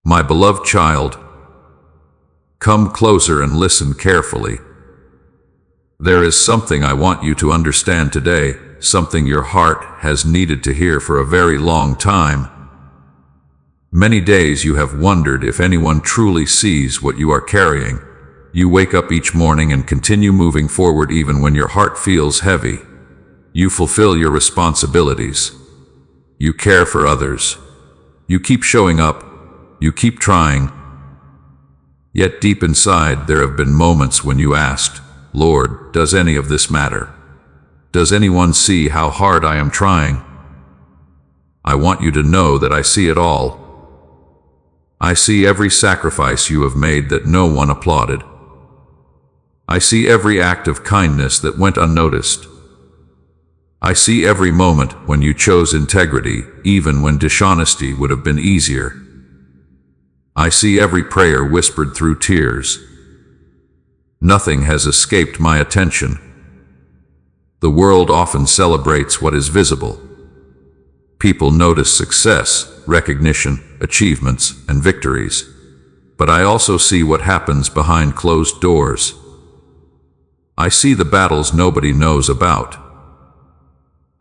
My beloved child, come closer and listen carefully. There is something I want you to understand today, something your heart has needed to hear for a very long time. Many days you have wondered if anyone truly sees what you are carrying. You wake up each morning and continue moving forward even when your heart feels heavy. You fulfill your responsibilities. You care for others. You keep showing up. You keep trying. Yet deep inside there have been moments when you asked, Lord, does any of this matter? Does anyone see how hard I am trying? I want you to know that I see it all. I see every sacrifice you have made that no one applauded. I see every act of kindness that went unnoticed. I see every moment when you chose integrity, even when dishonesty would have been easier. I see every prayer whispered through tears. Nothing has escaped my attention. The world often celebrates what is visible. People notice success, recognition, achievements, and victories. But I also see what happens behind closed doors. I see the battles nobody knows about.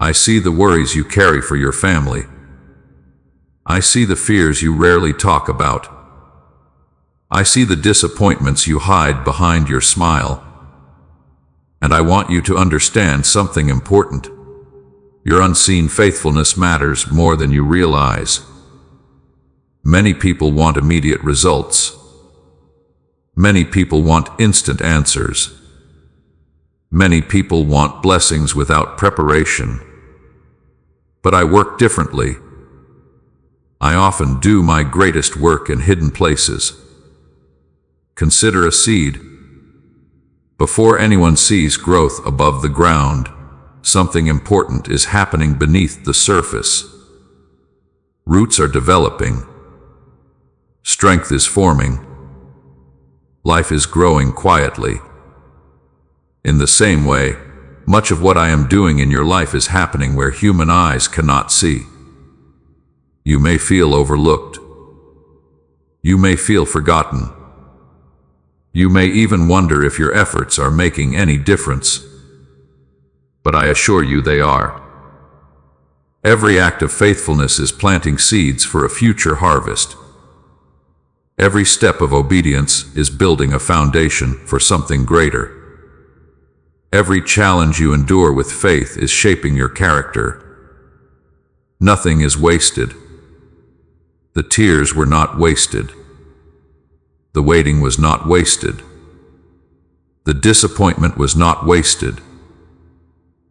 I see the worries you carry for your family. I see the fears you rarely talk about. I see the disappointments you hide behind your smile. And I want you to understand something important. Your unseen faithfulness matters more than you realize. Many people want immediate results. Many people want instant answers. Many people want blessings without preparation. But I work differently. I often do my greatest work in hidden places. Consider a seed. Before anyone sees growth above the ground, something important is happening beneath the surface. Roots are developing. Strength is forming. Life is growing quietly. In the same way, much of what I am doing in your life is happening where human eyes cannot see. You may feel overlooked. You may feel forgotten. You may even wonder if your efforts are making any difference. But I assure you they are. Every act of faithfulness is planting seeds for a future harvest. Every step of obedience is building a foundation for something greater. Every challenge you endure with faith is shaping your character. Nothing is wasted. The tears were not wasted. The waiting was not wasted. The disappointment was not wasted.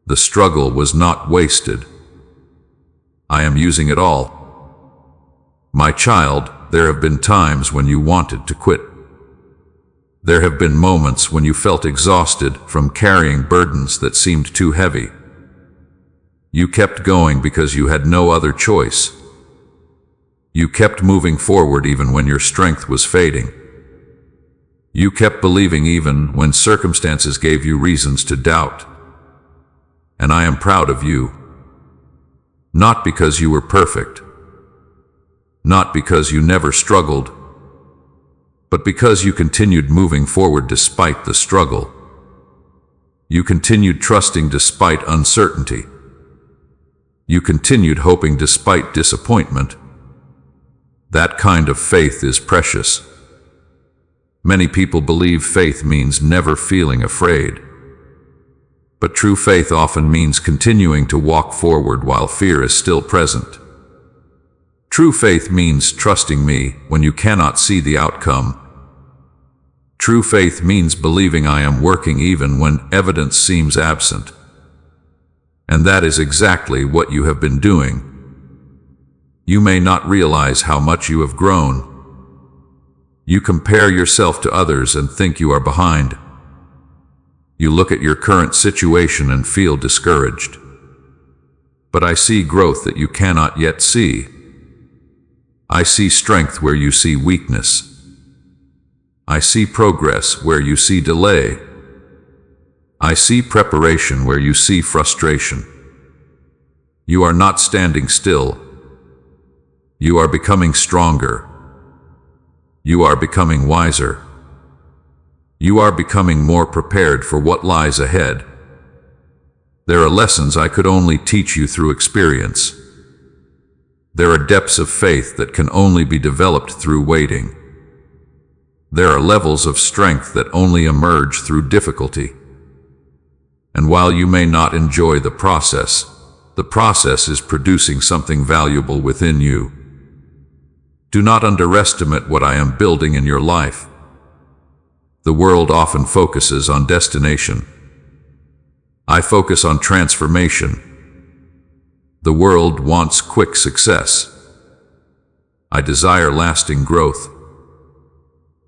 The struggle was not wasted. I am using it all. My child, there have been times when you wanted to quit. There have been moments when you felt exhausted from carrying burdens that seemed too heavy. You kept going because you had no other choice. You kept moving forward even when your strength was fading. You kept believing even when circumstances gave you reasons to doubt. And I am proud of you. Not because you were perfect. Not because you never struggled. But because you continued moving forward despite the struggle. You continued trusting despite uncertainty. You continued hoping despite disappointment. That kind of faith is precious. Many people believe faith means never feeling afraid. But true faith often means continuing to walk forward while fear is still present. True faith means trusting me when you cannot see the outcome. True faith means believing I am working even when evidence seems absent. And that is exactly what you have been doing. You may not realize how much you have grown. You compare yourself to others and think you are behind. You look at your current situation and feel discouraged. But I see growth that you cannot yet see. I see strength where you see weakness. I see progress where you see delay. I see preparation where you see frustration. You are not standing still. You are becoming stronger. You are becoming wiser. You are becoming more prepared for what lies ahead. There are lessons I could only teach you through experience. There are depths of faith that can only be developed through waiting. There are levels of strength that only emerge through difficulty. And while you may not enjoy the process is producing something valuable within you. Do not underestimate what I am building in your life. The world often focuses on destination. I focus on transformation. The world wants quick success. I desire lasting growth.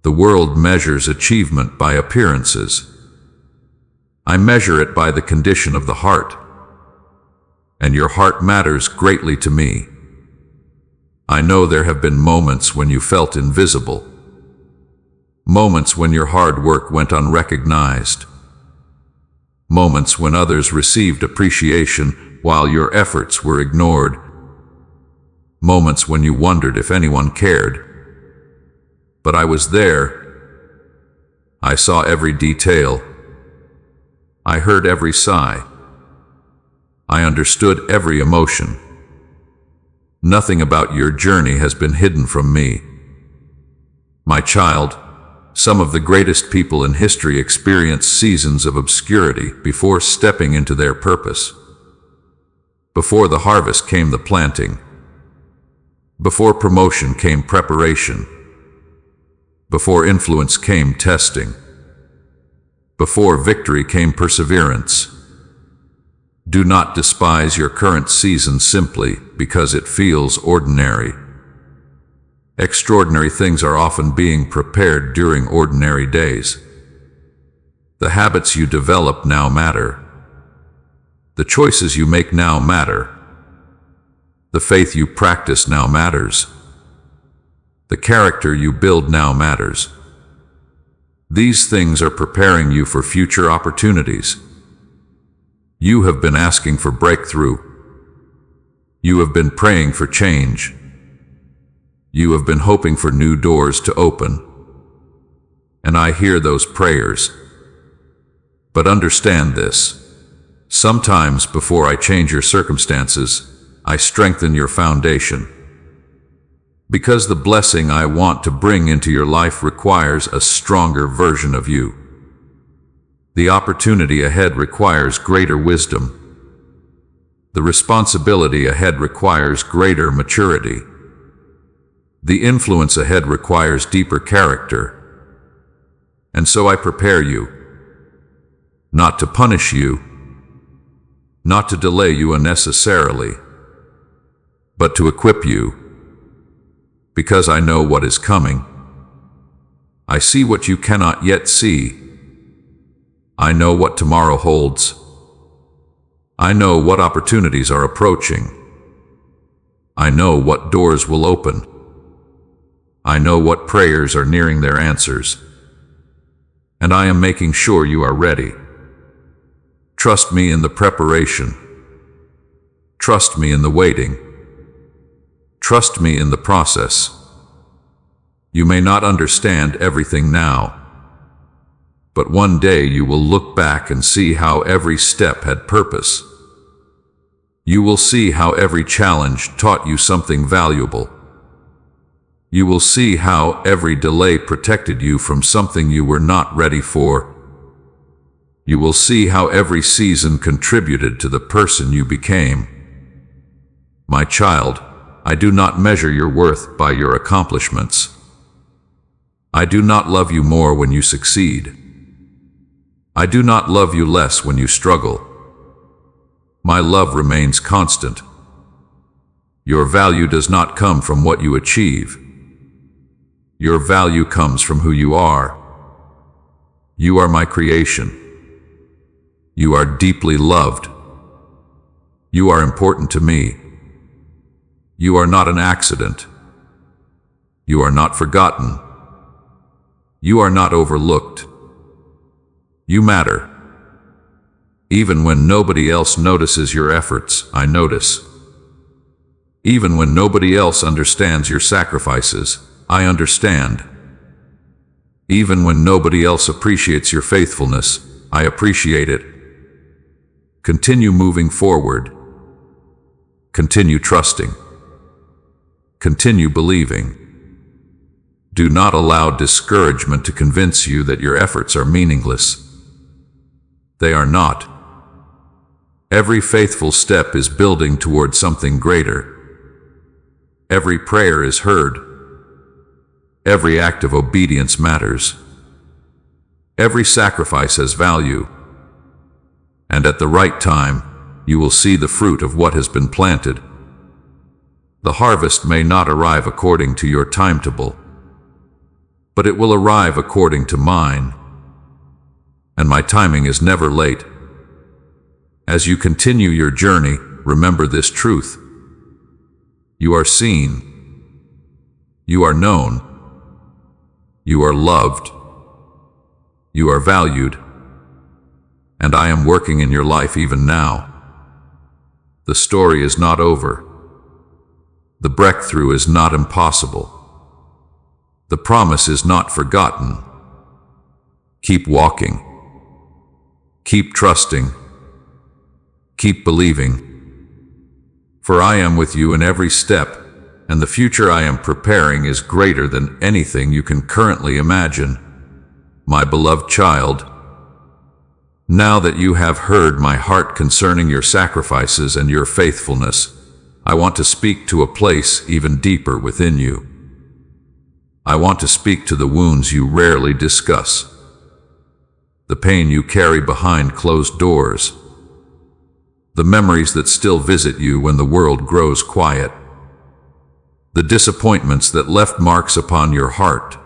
The world measures achievement by appearances. I measure it by the condition of the heart. And your heart matters greatly to me. I know there have been moments when you felt invisible. Moments when your hard work went unrecognized. Moments when others received appreciation while your efforts were ignored. Moments when you wondered if anyone cared. But I was there. I saw every detail. I heard every sigh. I understood every emotion. Nothing about your journey has been hidden from me. My child, some of the greatest people in history experienced seasons of obscurity before stepping into their purpose. Before the harvest came the planting. Before promotion came preparation. Before influence came testing. Before victory came perseverance. Do not despise your current season simply because it feels ordinary. Extraordinary things are often being prepared during ordinary days. The habits you develop now matter. The choices you make now matter. The faith you practice now matters. The character you build now matters. These things are preparing you for future opportunities. You have been asking for breakthrough. You have been praying for change. You have been hoping for new doors to open. And I hear those prayers. But understand this. Sometimes before I change your circumstances, I strengthen your foundation. Because the blessing I want to bring into your life requires a stronger version of you. The opportunity ahead requires greater wisdom. The responsibility ahead requires greater maturity. The influence ahead requires deeper character. And so I prepare you, not to punish you, not to delay you unnecessarily, but to equip you, because I know what is coming. I see what you cannot yet see. I know what tomorrow holds. I know what opportunities are approaching. I know what doors will open. I know what prayers are nearing their answers. And I am making sure you are ready. Trust me in the preparation. Trust me in the waiting. Trust me in the process. You may not understand everything now, but one day you will look back and see how every step had purpose. You will see how every challenge taught you something valuable. You will see how every delay protected you from something you were not ready for. You will see how every season contributed to the person you became. My child, I do not measure your worth by your accomplishments. I do not love you more when you succeed. I do not love you less when you struggle. My love remains constant. Your value does not come from what you achieve. Your value comes from who you are. You are my creation. You are deeply loved. You are important to me. You are not an accident. You are not forgotten. You are not overlooked. You matter. Even when nobody else notices your efforts, I notice. Even when nobody else understands your sacrifices, I understand. Even when nobody else appreciates your faithfulness, I appreciate it. Continue moving forward. Continue trusting. Continue believing. Do not allow discouragement to convince you that your efforts are meaningless. They are not. Every faithful step is building toward something greater. Every prayer is heard. Every act of obedience matters. Every sacrifice has value. And at the right time, you will see the fruit of what has been planted. The harvest may not arrive according to your timetable, but it will arrive according to mine. And my timing is never late. As you continue your journey, remember this truth. You are seen. You are known. You are loved. You are valued. And I am working in your life even now. The story is not over. The breakthrough is not impossible. The promise is not forgotten. Keep walking. Keep trusting. Keep believing. For I am with you in every step, and the future I am preparing is greater than anything you can currently imagine. My beloved child, now that you have heard my heart concerning your sacrifices and your faithfulness, I want to speak to a place even deeper within you. I want to speak to the wounds you rarely discuss, the pain you carry behind closed doors, the memories that still visit you when the world grows quiet, the disappointments that left marks upon your heart.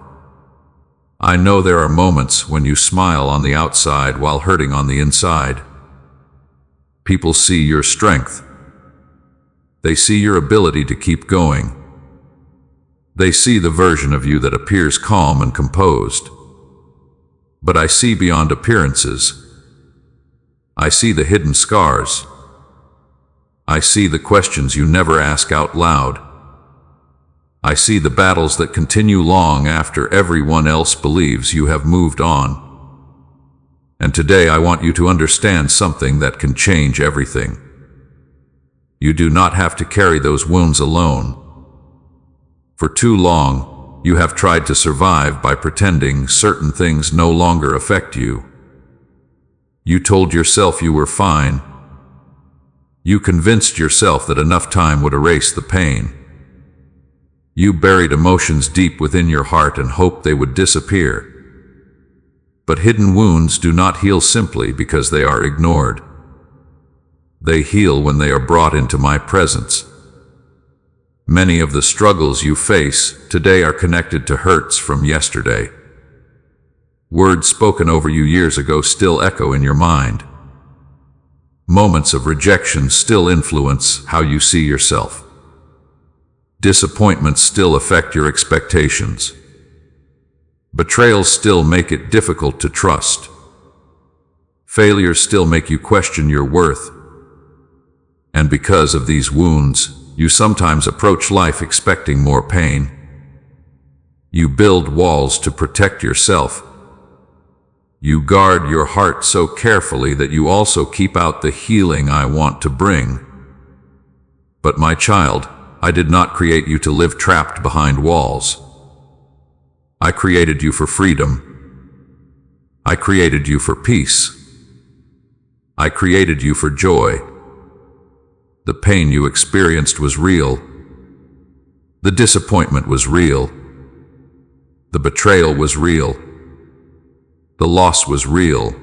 I know there are moments when you smile on the outside while hurting on the inside. People see your strength. They see your ability to keep going. They see the version of you that appears calm and composed. But I see beyond appearances. I see the hidden scars. I see the questions you never ask out loud. I see the battles that continue long after everyone else believes you have moved on. And today I want you to understand something that can change everything. You do not have to carry those wounds alone. For too long, you have tried to survive by pretending certain things no longer affect you. You told yourself you were fine. You convinced yourself that enough time would erase the pain. You buried emotions deep within your heart and hoped they would disappear. But hidden wounds do not heal simply because they are ignored. They heal when they are brought into my presence. Many of the struggles you face today are connected to hurts from yesterday. Words spoken over you years ago still echo in your mind. Moments of rejection still influence how you see yourself. Disappointments still affect your expectations. Betrayals still make it difficult to trust. Failures still make you question your worth. And because of these wounds, you sometimes approach life expecting more pain. You build walls to protect yourself. You guard your heart so carefully that you also keep out the healing I want to bring. But my child, I did not create you to live trapped behind walls. I created you for freedom. I created you for peace. I created you for joy. The pain you experienced was real. The disappointment was real. The betrayal was real. The loss was real.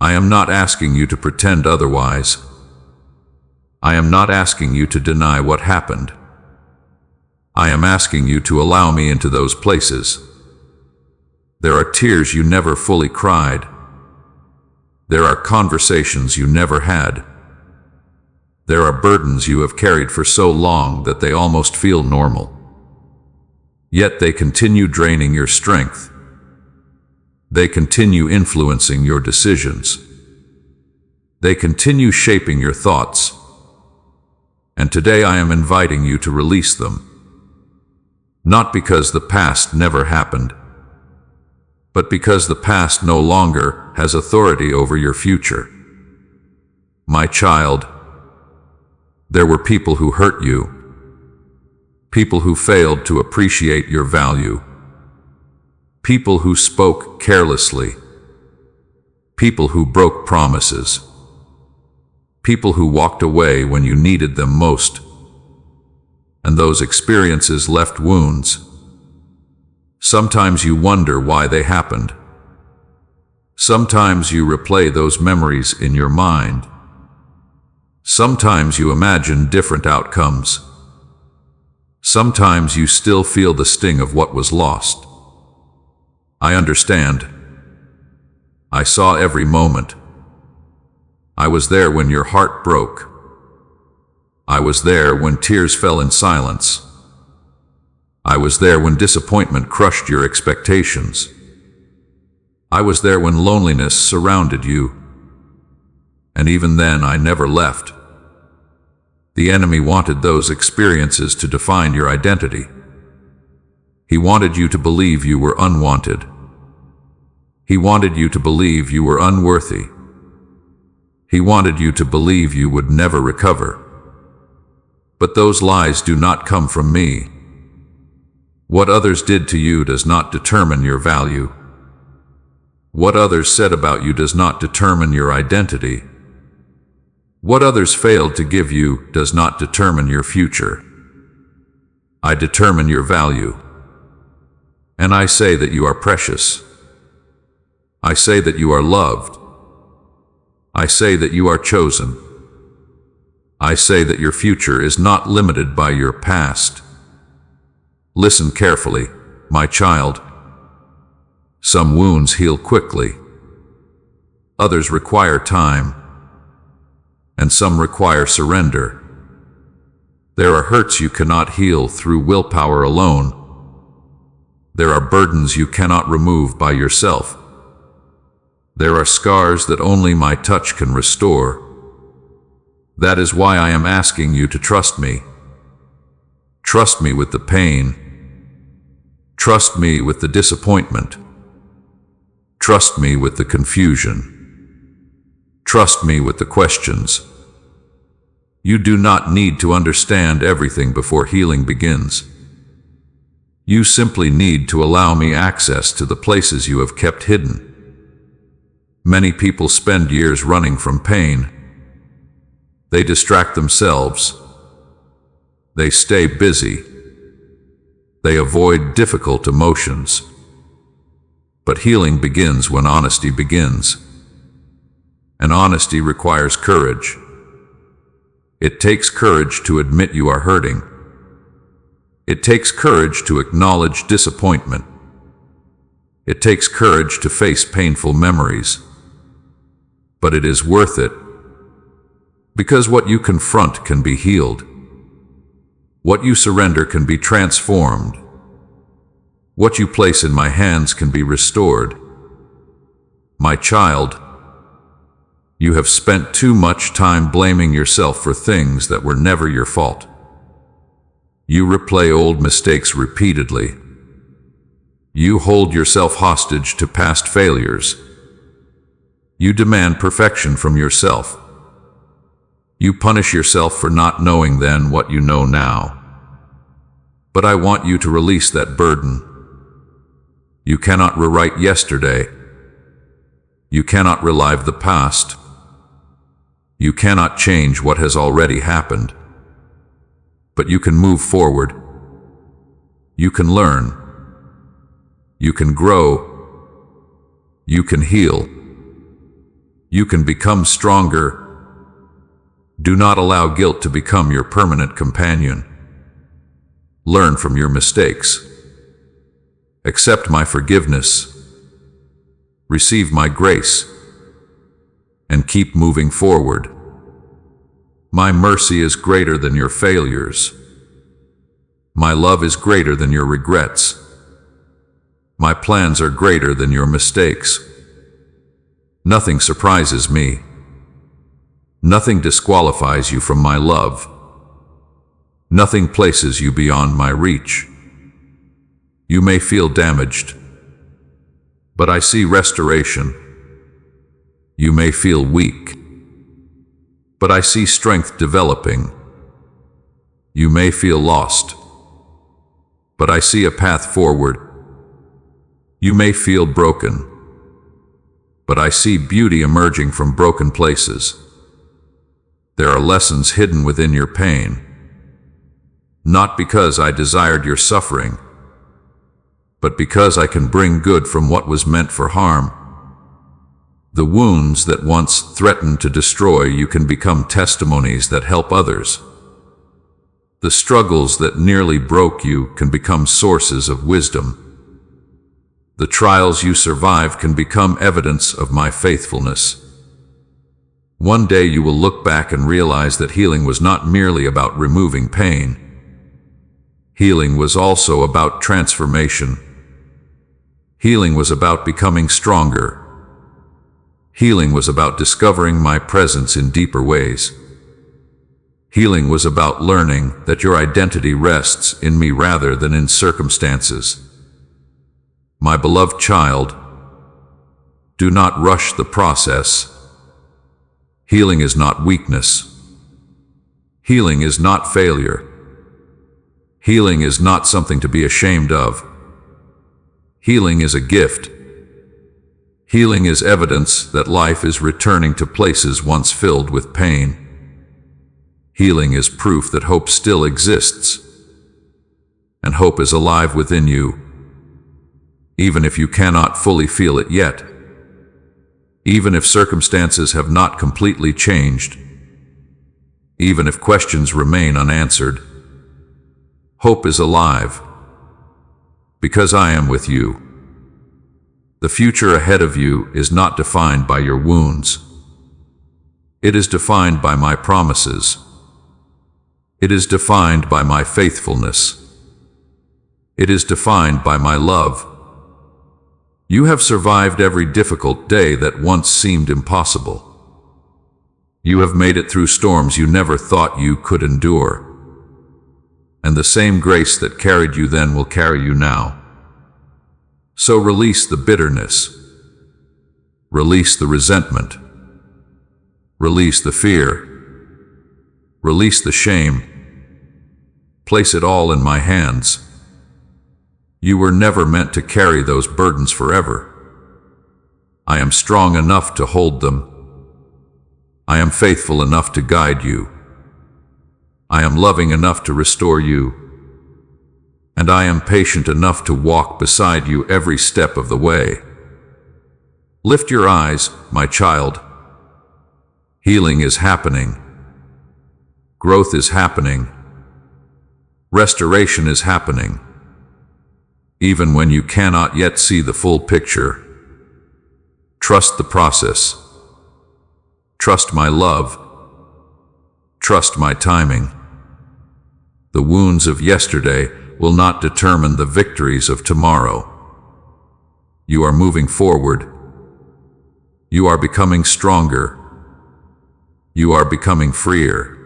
I am not asking you to pretend otherwise. I am not asking you to deny what happened. I am asking you to allow me into those places. There are tears you never fully cried. There are conversations you never had. There are burdens you have carried for so long that they almost feel normal. Yet they continue draining your strength. They continue influencing your decisions. They continue shaping your thoughts. And today I am inviting you to release them. Not because the past never happened, but because the past no longer has authority over your future. My child, there were people who hurt you, people who failed to appreciate your value, people who spoke carelessly, people who broke promises, people who walked away when you needed them most. And those experiences left wounds. Sometimes you wonder why they happened. Sometimes you replay those memories in your mind. Sometimes you imagine different outcomes. Sometimes you still feel the sting of what was lost. I understand. I saw every moment. I was there when your heart broke. I was there when tears fell in silence. I was there when disappointment crushed your expectations. I was there when loneliness surrounded you. And even then, I never left. The enemy wanted those experiences to define your identity. He wanted you to believe you were unwanted. He wanted you to believe you were unworthy. He wanted you to believe you would never recover. But those lies do not come from me. What others did to you does not determine your value. What others said about you does not determine your identity. What others failed to give you does not determine your future. I determine your value. And I say that you are precious. I say that you are loved. I say that you are chosen. I say that your future is not limited by your past. Listen carefully, my child. Some wounds heal quickly. Others require time. And some require surrender. There are hurts you cannot heal through willpower alone. There are burdens you cannot remove by yourself. There are scars that only my touch can restore. That is why I am asking you to trust me. Trust me with the pain. Trust me with the disappointment. Trust me with the confusion. Trust me with the questions. You do not need to understand everything before healing begins. You simply need to allow me access to the places you have kept hidden. Many people spend years running from pain. They distract themselves. They stay busy. They avoid difficult emotions. But healing begins when honesty begins. And honesty requires courage. It takes courage to admit you are hurting. It takes courage to acknowledge disappointment. It takes courage to face painful memories. But it is worth it, because what you confront can be healed. What you surrender can be transformed. What you place in my hands can be restored. My child, you have spent too much time blaming yourself for things that were never your fault. You replay old mistakes repeatedly. You hold yourself hostage to past failures. You demand perfection from yourself. You punish yourself for not knowing then what you know now. But I want you to release that burden. You cannot rewrite yesterday. You cannot relive the past. You cannot change what has already happened. But you can move forward. You can learn. You can grow. You can heal. You can become stronger. Do not allow guilt to become your permanent companion. Learn from your mistakes. Accept my forgiveness. Receive my grace. And keep moving forward. My mercy is greater than your failures. My love is greater than your regrets. My plans are greater than your mistakes. Nothing surprises me. Nothing disqualifies you from my love. Nothing places you beyond my reach. You may feel damaged. but I see restoration. You may feel weak, but I see strength developing. You may feel lost, but I see a path forward. You may feel broken, but I see beauty emerging from broken places. There are lessons hidden within your pain, not because I desired your suffering, but because I can bring good from what was meant for harm. The wounds that once threatened to destroy you can become testimonies that help others. The struggles that nearly broke you can become sources of wisdom. The trials you survive can become evidence of my faithfulness. One day you will look back and realize that healing was not merely about removing pain. Healing was also about transformation. Healing was about becoming stronger. Healing was about discovering my presence in deeper ways. Healing was about learning that your identity rests in me rather than in circumstances. My beloved child, do not rush the process. Healing is not weakness. Healing is not failure. Healing is not something to be ashamed of. Healing is a gift. Healing is evidence that life is returning to places once filled with pain. Healing is proof that hope still exists. And hope is alive within you, even if you cannot fully feel it yet. Even if circumstances have not completely changed. Even if questions remain unanswered. Hope is alive, because I am with you. The future ahead of you is not defined by your wounds. It is defined by my promises. It is defined by my faithfulness. It is defined by my love. You have survived every difficult day that once seemed impossible. You have made it through storms you never thought you could endure. And the same grace that carried you then will carry you now. So release the bitterness. Release the resentment. Release the fear. Release the shame. Place it all in my hands. You were never meant to carry those burdens forever. I am strong enough to hold them. I am faithful enough to guide you. I am loving enough to restore you. And I am patient enough to walk beside you every step of the way. Lift your eyes, my child. Healing is happening. Growth is happening. Restoration is happening. Even when you cannot yet see the full picture. Trust the process. Trust my love. Trust my timing. The wounds of yesterday will not determine the victories of tomorrow. You are moving forward. You are becoming stronger. You are becoming freer.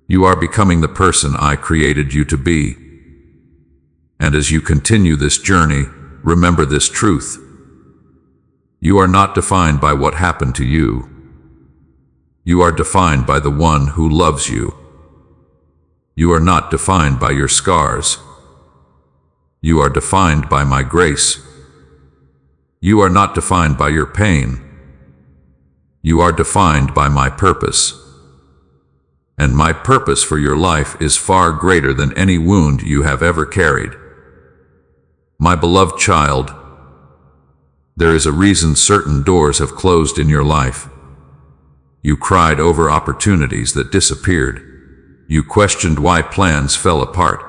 You are becoming the person I created you to be. And as you continue this journey, remember this truth. You are not defined by what happened to you. You are defined by the one who loves you. You are not defined by your scars. You are defined by my grace. You are not defined by your pain. You are defined by my purpose. And my purpose for your life is far greater than any wound you have ever carried. My beloved child, there is a reason certain doors have closed in your life. You cried over opportunities that disappeared. You questioned why plans fell apart.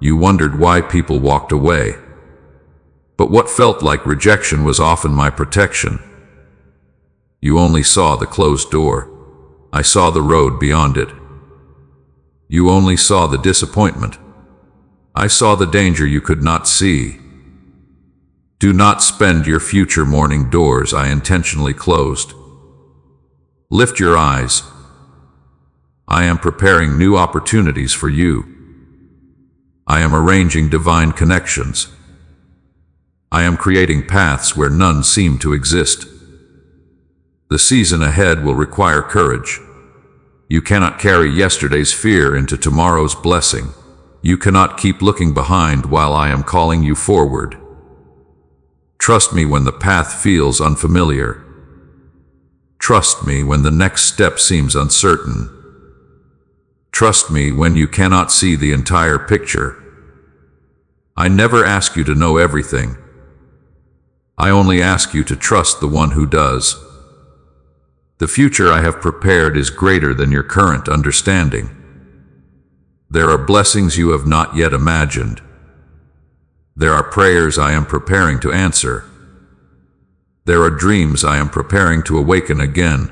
You wondered why people walked away. But what felt like rejection was often my protection. You only saw the closed door. I saw the road beyond it. You only saw the disappointment. I saw the danger you could not see. Do not spend your future mourning doors I intentionally closed. Lift your eyes. I am preparing new opportunities for you. I am arranging divine connections. I am creating paths where none seem to exist. The season ahead will require courage. You cannot carry yesterday's fear into tomorrow's blessing. You cannot keep looking behind while I am calling you forward. Trust me when the path feels unfamiliar. Trust me when the next step seems uncertain. Trust me when you cannot see the entire picture. I never ask you to know everything. I only ask you to trust the one who does. The future I have prepared is greater than your current understanding. There are blessings you have not yet imagined. There are prayers I am preparing to answer. There are dreams I am preparing to awaken again.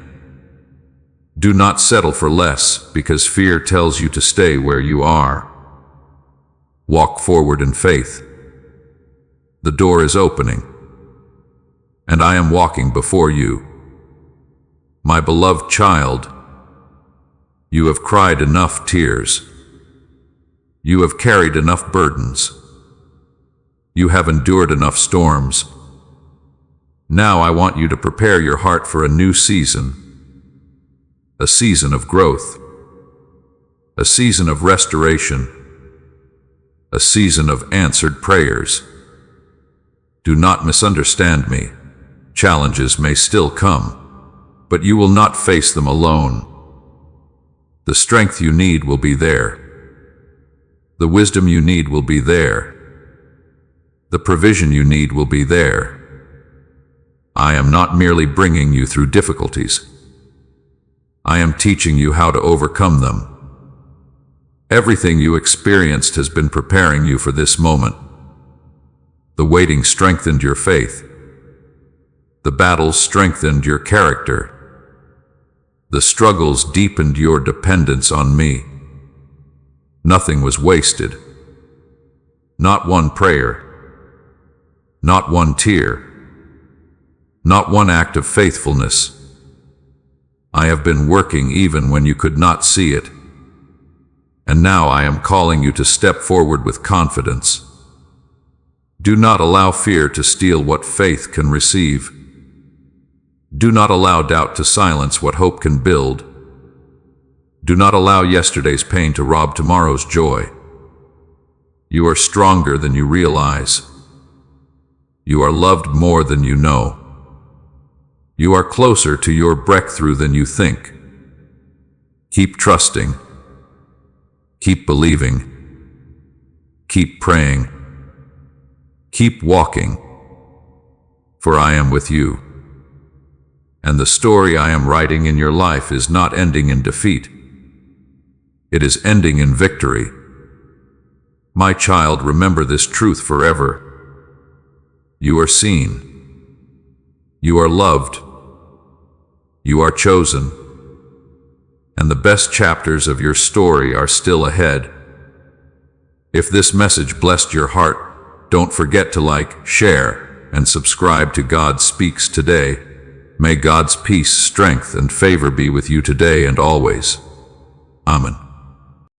Do not settle for less because fear tells you to stay where you are. Walk forward in faith. The door is opening, and I am walking before you. My beloved child, you have cried enough tears. You have carried enough burdens. You have endured enough storms. Now I want you to prepare your heart for a new season. A season of growth. A season of restoration. A season of answered prayers. Do not misunderstand me. Challenges may still come, but you will not face them alone. The strength you need will be there. The wisdom you need will be there. The provision you need will be there. I am not merely bringing you through difficulties. I am teaching you how to overcome them. Everything you experienced has been preparing you for this moment. The waiting strengthened your faith. The battles strengthened your character. The struggles deepened your dependence on me. Nothing was wasted. Not one prayer. Not one tear. Not one act of faithfulness. I have been working even when you could not see it. And now I am calling you to step forward with confidence. Do not allow fear to steal what faith can receive. Do not allow doubt to silence what hope can build. Do not allow yesterday's pain to rob tomorrow's joy. You are stronger than you realize. You are loved more than you know. You are closer to your breakthrough than you think. Keep trusting. Keep believing. Keep praying. Keep walking. For I am with you. And the story I am writing in your life is not ending in defeat. It is ending in victory. My child, remember this truth forever. You are seen. You are loved. You are chosen. And the best chapters of your story are still ahead. If this message blessed your heart, don't forget to like, share, and subscribe to God Speaks Today. May God's peace, strength, and favor be with you today and always. Amen.